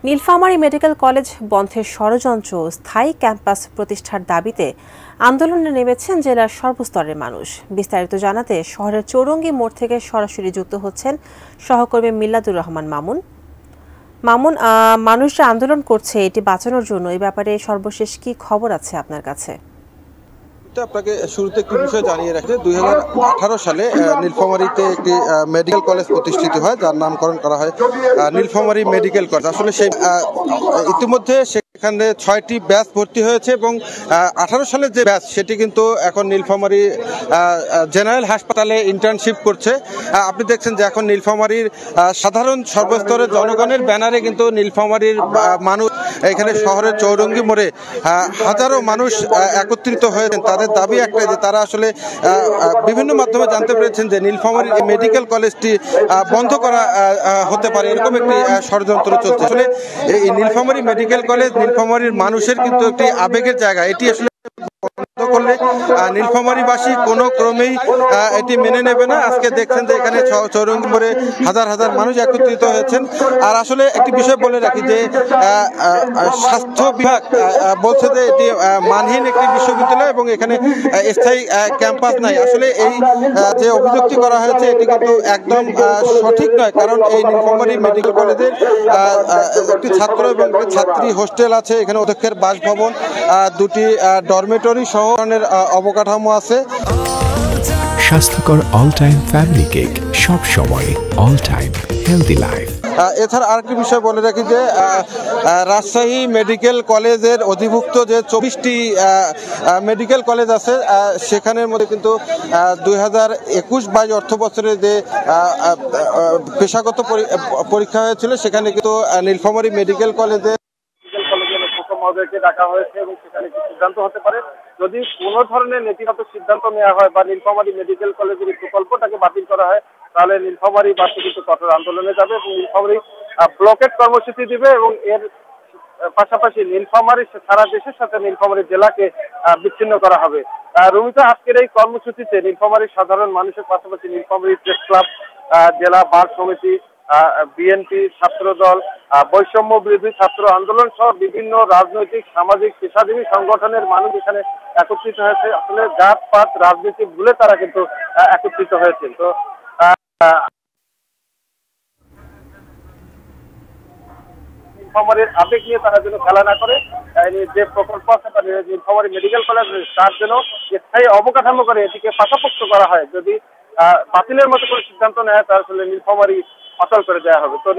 Nilphamari medical college বন্ধের ষড়যন্ত্র স্থায়ী ক্যাম্পাস প্রতিষ্ঠার দাবিতে আন্দোলনে নেমেছেন জেলার সর্বস্তরের মানুষ। বিস্তারিত জানাতে শহরের চৌরঙ্গী মোড় থেকে সরাসরি যুক্ত হচ্ছেন সহকর্মী মিল্লাদুর রহমান মামুন। মানুষরা আন্দোলন করছে এটি বাঁচানোর জন্য, এই ব্যাপারে সর্বশেষ কি খবর আছে আপনার কাছে? আপনাকে শুরুতে একটি বিষয় জানিয়ে রাখতে 2018 সালে নীলফামারীতে একটি মেডিকেল কলেজ প্রতিষ্ঠিত হয়, যার নামকরণ করা হয় নীলফামারী মেডিকেল কলেজ। আসলে সেই ইতিমধ্যে সেখানে 6টি ব্যাচ ভর্তি হয়েছে এবং 18 সালের যে ব্যাচ সেটি কিন্তু এখন নীলফামারী জেনারেল হাসপাতালে ইন্টার্নশিপ করছে। আপনি দেখছেন যে এখন নীলফামারীর সাধারণ সর্বস্তরের জনগণের ব্যানারে কিন্তু নীলফামারীর মানুষ এখানে শহরের চৌরঙ্গি মোড়ে হাজারো মানুষ একত্রিত হয়েছেন। তাদের দাবি একটাই যে তারা আসলে বিভিন্ন মাধ্যমে জানতে পেরেছেন যে নীলফামারীর এই মেডিকেল কলেজটি বন্ধ করা হতে পারে, এরকম একটি ষড়যন্ত্র চলছে। আসলে এই নীলফামারী মেডিকেল কলেজ নীলফামারীর মানুষের কিন্তু একটি আবেগের জায়গা। এটি আসলে বন্ধ করলে নীলফামারীবাসী কোনো ক্রমেই এটি মেনে নেবে না। আজকে দেখছেন যে এখানে চৌরঙ্গি মোড়ে হাজার হাজার মানুষ একত্রিত হয়েছেন। আর আসলে একটি বিষয় বলে রাখি যে স্বাস্থ্য বিভাগ বলছে যে এটি মানহীন একটি বিশ্ববিদ্যালয় এবং এখানে স্থায়ী ক্যাম্পাস নাই। আসলে এই যে অভিযোগটি করা হয়েছে এটি কিন্তু একদম সঠিক নয়, কারণ এই নীলফামারী মেডিকেল কলেজের একটি ছাত্র এবং একটি ছাত্রী হোস্টেল আছে, এখানে অধ্যক্ষের বাসভবন, দুটি ডরমেটরি সহ অবকাঠামো আছে। স্বাস্থ্যকর অল টাইম ফ্যামিলি কেক, সব সময় অল টাইম হেলদি লাইফ। এছাড়া আরেকটি বিষয় বলে রাখি যে রাজশাহী মেডিকেল কলেজের অধিভুক্ত যে 24টি মেডিকেল কলেজ আছে সেখানের মধ্যে কিন্তু 2021-22 অর্থ বছরে যে পেশাগত পরীক্ষা হয়েছিল সেখানে কিন্তু নীলফামারী মেডিকেল কলেজে ডাকা হয়েছে এবং সেখানে কি সিদ্ধান্ত হতে পারে। যদি কোনো ধরনের নীতিগত সিদ্ধান্ত নেওয়া হয় বা নীলফামারী মেডিকেল কলেজের প্রকল্পটাকে বাতিল করা হয়, তাহলে নীলফামারী বাসী কিন্তু কঠোর আন্দোলনে যাবে এবং নীলফামারী ব্লকেট কর্মসূচি দিবে এবং এর পাশাপাশি নীলফামারী সারা দেশের সাথে নীলফামারী জেলাকে বিচ্ছিন্ন করা হবে। রুমিতা, আজকের এই কর্মসূচিতে নীলফামারীর সাধারণ মানুষের পাশাপাশি নীলফামারী প্রেস ক্লাব, জেলা বার সমিতি, বিএনপি, ছাত্রদল, বৈষম্য বিরোধী ছাত্র আন্দোলন সহ বিভিন্ন রাজনৈতিক সামাজিক পেশাজীবী সংগঠনের মানুষ এখানে একত্রিত হয়েছে। আসলে জাত পাত রাজনীতি ভুলে তারা কিন্তু একত্রিত হয়েছে। তো নীলফামারীর আবেগ নিয়ে তারা যেন খেলা না করে, যে প্রকল্প আছে নীলফামারী মেডিকেল কলেজ তার জন্য স্থায়ী অবকাঠামো করে এটিকে পাকাপোক্ত করা হয়। যদি বাতিলের মতো কোনো সিদ্ধান্ত নেয় তাহলে নীলফামারী অচল করে দেওয়া হবে। তো